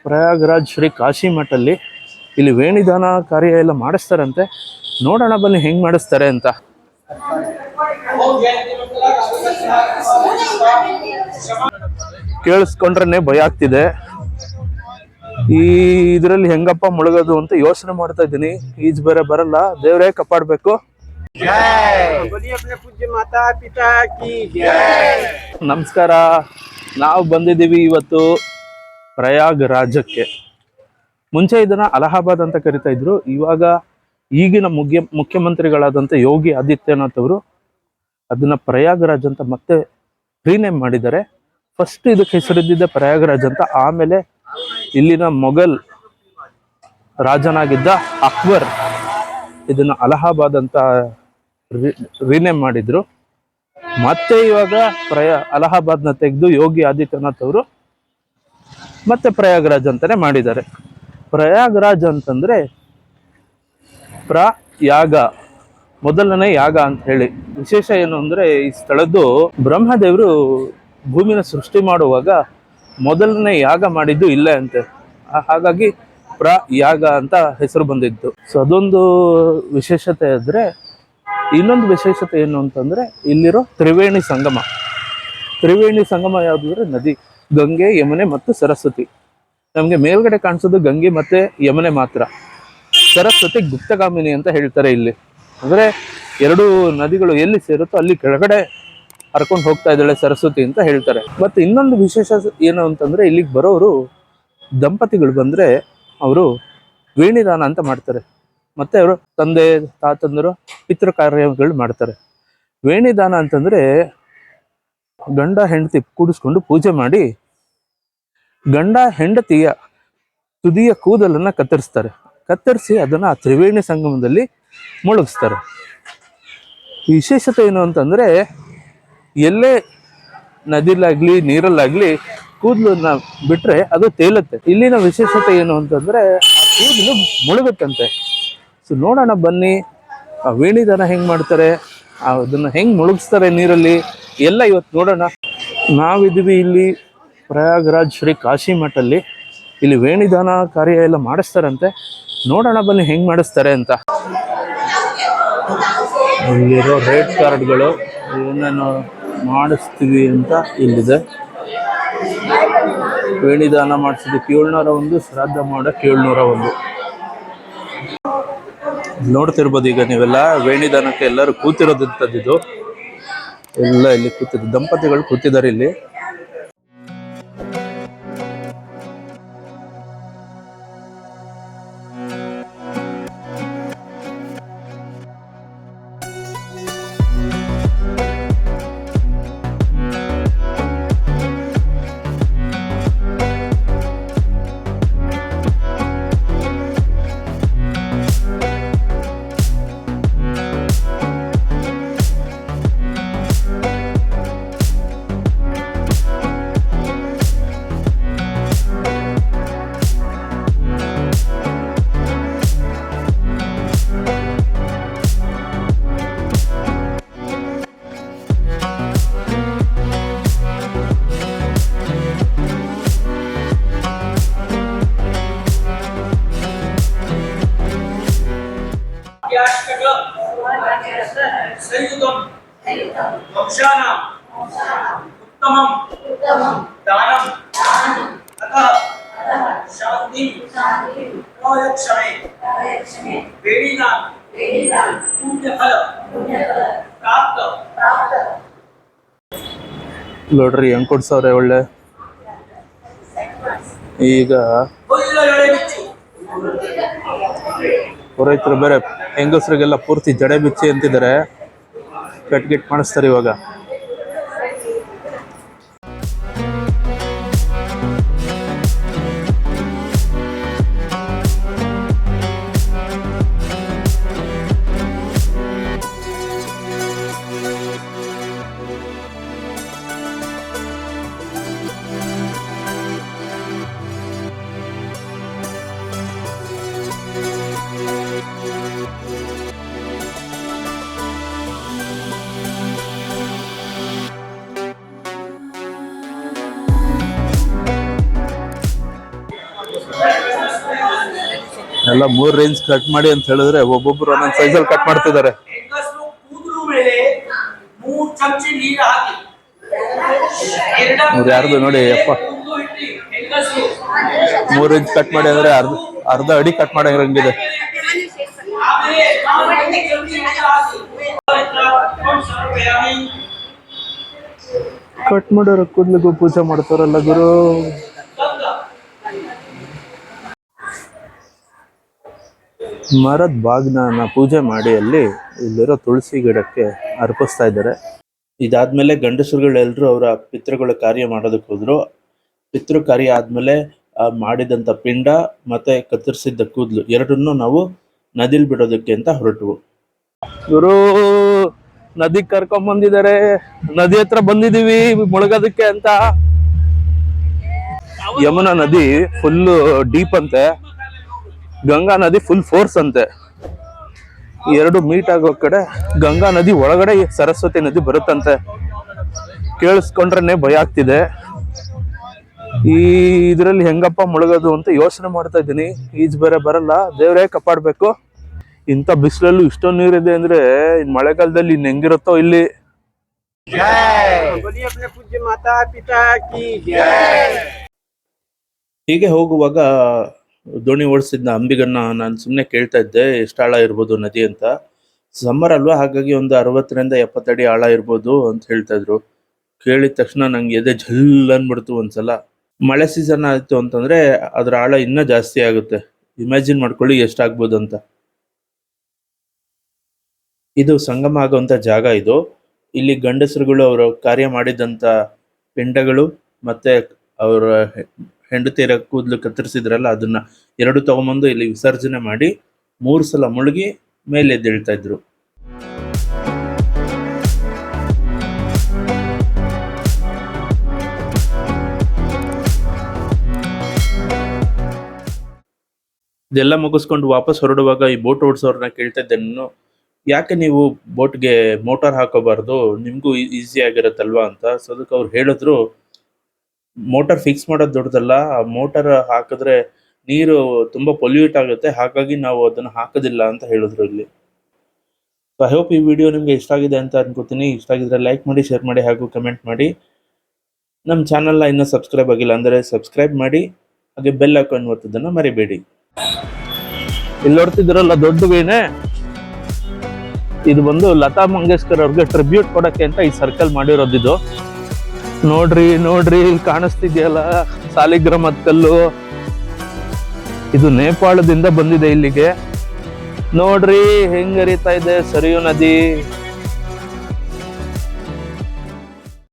ಪ್ರಯಾಗರಾಜ್ ಶ್ರೀ ಕಾಶಿ ಮಠಲ್ಲಿ ಇಲ್ಲಿ ವೇಣಿದಾನ ಕಾರ್ಯ ಎಲ್ಲ ಮಾಡಿಸ್ತಾರಂತೆ. ನೋಡೋಣ ಬನ್ನಿ ಹೆಂಗ್ ಮಾಡಿಸ್ತಾರೆ ಅಂತ. ಕೇಳಿಸ್ಕೊಂಡ್ರೆ ಭಯ ಆಗ್ತಿದೆ. ಈ ಇದರಲ್ಲಿ ಹೆಂಗಪ್ಪ ಮುಳುಗೋದು ಅಂತ ಯೋಚನೆ ಮಾಡ್ತಾ ಇದ್ದೀನಿ. ಈಜ್ ಬೇರೆ ಬರಲ್ಲ, ದೇವರೇ ಕಾಪಾಡ್ಬೇಕು. ನಮಸ್ಕಾರ. ನಾವು ಬಂದಿದ್ದೀವಿ ಇವತ್ತು ಪ್ರಯಾಗರಾಜಕ್ಕೆ. ಮುಂಚೆ ಇದನ್ನ ಅಲಹಾಬಾದ್ ಅಂತ ಕರಿತಾ ಇದ್ರು. ಇವಾಗ ಈಗಿನ ಮುಖ್ಯಮಂತ್ರಿಗಳಾದಂಥ ಯೋಗಿ ಆದಿತ್ಯನಾಥ್ ಅವರು ಅದನ್ನ ಪ್ರಯಾಗರಾಜ್ ಅಂತ ಮತ್ತೆ ರೀನೇಮ್ ಮಾಡಿದ್ದಾರೆ. ಫಸ್ಟ್ ಇದಕ್ಕೆ ಹೆಸರಿದ್ದಿದ್ದೆ ಪ್ರಯಾಗರಾಜ್ ಅಂತ. ಆಮೇಲೆ ಇಲ್ಲಿನ ಮೊಘಲ್ ರಾಜನಾಗಿದ್ದ ಅಕ್ಬರ್ ಇದನ್ನ ಅಲಹಾಬಾದ್ ಅಂತ ರೀನೇಮ್ ಮಾಡಿದ್ರು. ಮತ್ತೆ ಇವಾಗ ಅಲಹಾಬಾದ್ನ ತೆಗೆದು ಯೋಗಿ ಆದಿತ್ಯನಾಥ್ ಅವರು ಮತ್ತೆ ಪ್ರಯಾಗರಾಜ್ ಅಂತಾನೆ ಮಾಡಿದ್ದಾರೆ. ಪ್ರಯಾಗರಾಜ್ ಅಂತಂದ್ರೆ ಯಾಗ, ಮೊದಲನೇ ಯಾಗ ಅಂತ ಹೇಳಿ. ವಿಶೇಷ ಏನು ಅಂದ್ರೆ ಈ ಸ್ಥಳದ್ದು ಬ್ರಹ್ಮದೇವರು ಭೂಮಿನ ಸೃಷ್ಟಿ ಮಾಡುವಾಗ ಮೊದಲನೇ ಯಾಗ ಮಾಡಿದ್ದು ಇಲ್ಲೇ ಅಂತೆ. ಹಾಗಾಗಿ ಯಾಗ ಅಂತ ಹೆಸರು ಬಂದಿತ್ತು. ಸೊ ಅದೊಂದು ವಿಶೇಷತೆ. ಆದ್ರೆ ಇನ್ನೊಂದು ವಿಶೇಷತೆ ಏನು ಅಂತಂದ್ರೆ ಇಲ್ಲಿರೋ ತ್ರಿವೇಣಿ ಸಂಗಮ. ತ್ರಿವೇಣಿ ಸಂಗಮ ಯಾವ್ದಂದ್ರೆ ನದಿ, ಗಂಗೆ, ಯಮುನೆ ಮತ್ತು ಸರಸ್ವತಿ. ನಮ್ಗೆ ಮೇಲ್ಗಡೆ ಕಾಣಿಸೋದು ಗಂಗೆ ಮತ್ತೆ ಯಮುನೆ ಮಾತ್ರ. ಸರಸ್ವತಿ ಗುಪ್ತಗಾಮಿನಿ ಅಂತ ಹೇಳ್ತಾರೆ ಇಲ್ಲಿ. ಅಂದ್ರೆ ಎರಡು ನದಿಗಳು ಎಲ್ಲಿ ಸೇರುತ್ತೋ ಅಲ್ಲಿ ಕೆಳಗಡೆ ಹರ್ಕೊಂಡು ಹೋಗ್ತಾ ಇದ್ದಾಳೆ ಸರಸ್ವತಿ ಅಂತ ಹೇಳ್ತಾರೆ. ಮತ್ತೆ ಇನ್ನೊಂದು ವಿಶೇಷ ಏನು ಅಂತಂದ್ರೆ ಇಲ್ಲಿಗೆ ಬರೋರು ದಂಪತಿಗಳು ಬಂದ್ರೆ ಅವರು ವೇಣಿದಾನ ಅಂತ ಮಾಡ್ತಾರೆ. ಮತ್ತೆ ಅವರು ತಂದೆ ತಾತಂದರು ಪಿತೃ ಕಾರ್ಯಗಳು ಮಾಡ್ತಾರೆ. ವೇಣಿದಾನ ಅಂತಂದ್ರೆ ಗಂಡ ಹೆಂಡತಿ ಕೂಡಿಸ್ಕೊಂಡು ಪೂಜೆ ಮಾಡಿ ಗಂಡ ಹೆಂಡತಿಯ ತುದಿಯ ಕೂದಲನ್ನ ಕತ್ತರಿಸಿ ಅದನ್ನ ಆ ತ್ರಿವೇಣಿ ಸಂಗಮದಲ್ಲಿ ಮುಳುಗಿಸ್ತಾರೆ. ವಿಶೇಷತೆ ಏನು ಅಂತಂದ್ರೆ ಎಲ್ಲೇ ನದಿಲಾಗ್ಲಿ ನೀರಲ್ಲಾಗ್ಲಿ ಕೂದಲನ್ನ ಬಿಟ್ರೆ ಅದು ತೇಲುತ್ತೆ. ಇಲ್ಲಿನ ವಿಶೇಷತೆ ಏನು ಅಂತಂದ್ರೆ ಆ ಕೂದಲು ಮುಳುಗುತ್ತಂತೆ. ಸೊ ನೋಡೋಣ ಬನ್ನಿ ಆ ವೇಣಿದಾನ ಹೆಂಗ್ ಮಾಡ್ತಾರೆ, ಅದನ್ನ ಹೆಂಗ್ ಮುಳುಗಿಸ್ತಾರೆ ನೀರಲ್ಲಿ ಎಲ್ಲ ಇವತ್ತು ನೋಡೋಣ. ನಾವಿದ್ದೀವಿ ಇಲ್ಲಿ ಪ್ರಯಾಗರಾಜ್ ಶ್ರೀ ಕಾಶಿ ಮಠಲ್ಲಿ. ಇಲ್ಲಿ ವೇಣಿದಾನ ಕಾರ್ಯ ಎಲ್ಲ ಮಾಡಿಸ್ತಾರಂತೆ. ನೋಡೋಣ ಬನ್ನಿ ಹೆಂಗ್ ಮಾಡಿಸ್ತಾರೆ ಅಂತ. ಇಲ್ಲಿರೋ ರೇಟ್ ಕಾರ್ಡ್ಗಳು ಏನೇನು ಮಾಡಿಸ್ತೀವಿ ಅಂತ ಇಲ್ಲಿದೆ. ವೇಣಿದಾನ ಮಾಡಿಸಿದಕ್ಕೆ 701, ಶ್ರಾದ್ದ ಮಾಡೋಕ್ಕೆ 701. ನೋಡ್ತಿರ್ಬೋದು ಈಗ ನೀವೆಲ್ಲ ವೇಣಿದಾನಕ್ಕೆ ಎಲ್ಲರೂ ಕೂತಿರೋದಂಥದ್ದು. ಎಲ್ಲ ಇಲ್ಲಿ ಕೂತಿದ್ದು ದಂಪತಿಗಳು ಕೂತಿದ್ದಾರೆ ಇಲ್ಲಿ. ನೋಡ್ರಿ ಹೆಂಗ್ ಕೊಡ್ಸವ್ರೆ ಒಳ್ಳೆ. ಈಗ ಪುರೋಹಿತರು ಬೇರೆ ಹೆಂಗಸರಿಗೆಲ್ಲ ಪೂರ್ತಿ ಜಡೆ ಬಿಚ್ಚಿ ಅಂತಿದ್ದಾರೆ. ಕಟ್ಗಿಟ್ ಮಾಡಿಸ್ತಾರೆ ಇವಾಗ. ಎಲ್ಲ 3 ರೇಂಜ್ ಕಟ್ ಮಾಡಿ ಅಂತ ಹೇಳಿದ್ರೆ ಒಬ್ಬೊಬ್ರು ಒಂದೊಂದು ಸೈಜಲ್ಲಿ ಕಟ್ ಮಾಡ್ತಿದ್ದಾರೆ. ಯಾರ್ದು ನೋಡಿ ಅಪ್ಪ 3 ಇಂಚ್ ಕಟ್ ಮಾಡಿ ಅಂದ್ರೆ ಅರ್ಧ ಅಡಿ ಕಟ್ ಮಾಡಂಗಿದೆ. ಕಟ್ ಮಾಡೋರ ಕೂದ್ಲಿಗೂ ಪೂಜೆ ಮಾಡ್ತಾರಲ್ಲ ಗುರು. ಮರದ ಬಾಗ್ನ ಪೂಜೆ ಮಾಡಿ ಇಲ್ಲಿರೋ ತುಳಸಿ ಗಿಡಕ್ಕೆ ಅರ್ಪಿಸ್ತಾ ಇದ್ದಾರೆ. ಇದಾದ್ಮೇಲೆ ಗಂಡಸರುಗಳೆಲ್ಲರೂ ಅವರ ಪಿತೃಗಳ ಕಾರ್ಯ ಮಾಡೋದಕ್ಕೆ ಹೋದ್ರು. ಪಿತೃ ಕಾರ್ಯ ಆದ್ಮೇಲೆ ಮಾಡಿದಂತ ಪಿಂಡ ಮತ್ತೆ ಕತ್ತರಿಸಿದ್ದ ಕೂದಲು ಎರಡನ್ನೂ ನಾವು ನದಿಲ್ ಬಿಡೋದಕ್ಕೆ ಅಂತ ಹೊರಟವು. ಗುರು ನದಿ ಕರ್ಕೊಂಡ್ ಬಂದಿದ್ದಾರೆ. ನದಿ ಹತ್ರ ಬಂದಿದೀವಿ ಮುಳುಗೋದಕ್ಕೆ ಅಂತ. ಯಮುನಾ ನದಿ ಫುಲ್ ಡೀಪ್ ಅಂತೆ, ಗಂಗಾ ನದಿ ಫುಲ್ ಫೋರ್ಸ್ ಅಂತೆ. ಎರಡು ಮೀಟ್ ಆಗೋ ಕಡೆ ಗಂಗಾ ನದಿ ಒಳಗಡೆ ಸರಸ್ವತಿ ನದಿ ಬರುತ್ತಂತೆ. ಕೇಳಿಸ್ಕೊಂಡ್ರೆ ಭಯ ಆಗ್ತಿದೆ. ಇದ್ರಲ್ಲಿ ಹೆಂಗಪ್ಪ ಮುಳುಗೋದು ಅಂತ ಯೋಚನೆ ಮಾಡ್ತಾ ಇದ್ದೀನಿ. ಈಜ್ ಬೇರೆ ಬರಲ್ಲ, ದೇವ್ರೇ ಕಾಪಾಡ್ಬೇಕು. ಇಂಥ ಬಿಸಿಲಲ್ಲೂ ಇಷ್ಟೊಂದು ನೀರಿದೆ ಅಂದ್ರೆ ಮಳೆಗಾಲದಲ್ಲಿ ಇನ್ ಹೆಂಗಿರುತ್ತೋ ಇಲ್ಲಿ. ಹೀಗೆ ಹೋಗುವಾಗ ದೋಣಿ ಓಡಿಸಿದ್ನ ಅಂಬಿಗನ್ನ ನಾನು ಸುಮ್ಮನೆ ಕೇಳ್ತಾ ಇದ್ದೆ ಎಷ್ಟು ಆಳ ಇರ್ಬೋದು ನದಿ ಅಂತ. ಸಮ್ಮರ್ ಅಲ್ವಾ, ಹಾಗಾಗಿ ಒಂದು 60ರಿಂದ 70 ಅಡಿ ಆಳ ಇರ್ಬೋದು ಅಂತ ಹೇಳ್ತಾ ಇದ್ರು. ಕೇಳಿದ ತಕ್ಷಣ ನಂಗೆ ಎದೆ ಜಲ್ ಅನ್ಬಿಡ್ತು ಒಂದ್ಸಲ. ಮಳೆ ಸೀಸನ್ ಆಯ್ತು ಅಂತಂದ್ರೆ ಅದ್ರ ಆಳ ಇನ್ನೂ ಜಾಸ್ತಿ ಆಗುತ್ತೆ. ಇಮ್ಯಾಜಿನ್ ಮಾಡ್ಕೊಳ್ಳಿ ಎಷ್ಟಾಗ್ಬೋದು ಅಂತ. ಇದು ಸಂಗಮ ಆಗುವಂತ ಜಾಗ ಇದು. ಇಲ್ಲಿ ಗಂಡಸರುಗಳು ಅವರು ಕಾರ್ಯ ಮಾಡಿದಂತ ಪಿಂಡಗಳು ಮತ್ತೆ ಅವರ ಹೆಂಡತಿಯರ ಕೂದಲು ಕತ್ತರಿಸಿದ್ರಲ್ಲ ಅದನ್ನ ಎರಡು ತಗೊಂಬಂದು ಇಲ್ಲಿ ವಿಸರ್ಜನೆ ಮಾಡಿ 3 ಸಲ ಮುಳುಗಿ ಮೇಲೆ ಎದ್ದೇಳ್ತಾ ಇದ್ರು. ಇದೆಲ್ಲ ಮುಗಿಸ್ಕೊಂಡು ವಾಪಸ್ ಹೊರಡುವಾಗ ಈ ಬೋಟ್ ಓಡಿಸೋರ್ನ ಕೇಳ್ತಾ ಇದ್ದೆ ನಾನು, ಯಾಕೆ ನೀವು ಬೋಟ್ಗೆ ಮೋಟಾರ್ ಹಾಕೋಬಾರ್ದು, ನಿಮಗೂ ಈಸಿ ಆಗಿರತ್ತಲ್ವಾ ಅಂತ. ಸೊ ಅದಕ್ಕೆ ಅವ್ರು ಹೇಳಿದ್ರು, ಮೋಟಾರ್ ಫಿಕ್ಸ್ ಮಾಡೋದು ದೊಡ್ಡದಲ್ಲ, ಆ ಮೋಟಾರ್ ಹಾಕಿದ್ರೆ ನೀರು ತುಂಬ ಪೊಲ್ಯೂಟ್ ಆಗುತ್ತೆ, ಹಾಗಾಗಿ ನಾವು ಅದನ್ನು ಹಾಕೋದಿಲ್ಲ ಅಂತ ಹೇಳಿದ್ರು ಇಲ್ಲಿ. ಸೊ ಐ ಹೋಪ್ ಈ ವಿಡಿಯೋ ನಿಮಗೆ ಇಷ್ಟ ಆಗಿದೆ ಅಂತ ಅನ್ಕೋತೀನಿ. ಇಷ್ಟ ಆಗಿದ್ರೆ ಲೈಕ್ ಮಾಡಿ, ಶೇರ್ ಮಾಡಿ ಹಾಗೂ ಕಮೆಂಟ್ ಮಾಡಿ. ನಮ್ಮ ಚಾನಲ್ನ ಇನ್ನೂ ಸಬ್ಸ್ಕ್ರೈಬ್ ಆಗಿಲ್ಲ ಅಂದರೆ ಸಬ್ಸ್ಕ್ರೈಬ್ ಮಾಡಿ, ಹಾಗೆ ಬೆಲ್ ಐಕಾನ್ ಒತ್ತೋದನ್ನು ಮರಿಬೇಡಿ. ಇಲ್ಲಿ ನೋಡ್ತಿದ್ರಲ್ಲ ದೊಡ್ಡ ವೀಣೆ, ಇದು ಬಂದು ಲತಾ ಮಂಗೇಶ್ಕರ್ ಅವ್ರಿಗೆ ಟ್ರಿಬ್ಯೂಟ್ ಕೊಡಕ್ಕೆ ಅಂತ ಈ ಸರ್ಕಲ್ ಮಾಡಿರೋದಿದು. ನೋಡ್ರಿ ನೋಡ್ರಿ ಇಲ್ಲಿ ಕಾಣಿಸ್ತಿದ್ಯಲ್ಲ ಸಾಲಿಗ್ರಾಮದ ಕಲ್ಲು. ಇದು ನೇಪಾಳದಿಂದ ಬಂದಿದೆ ಇಲ್ಲಿಗೆ. ನೋಡ್ರಿ ಹೆಂಗ್ ಹರಿತಾ ಇದೆ ಸರಿಯು ನದಿ.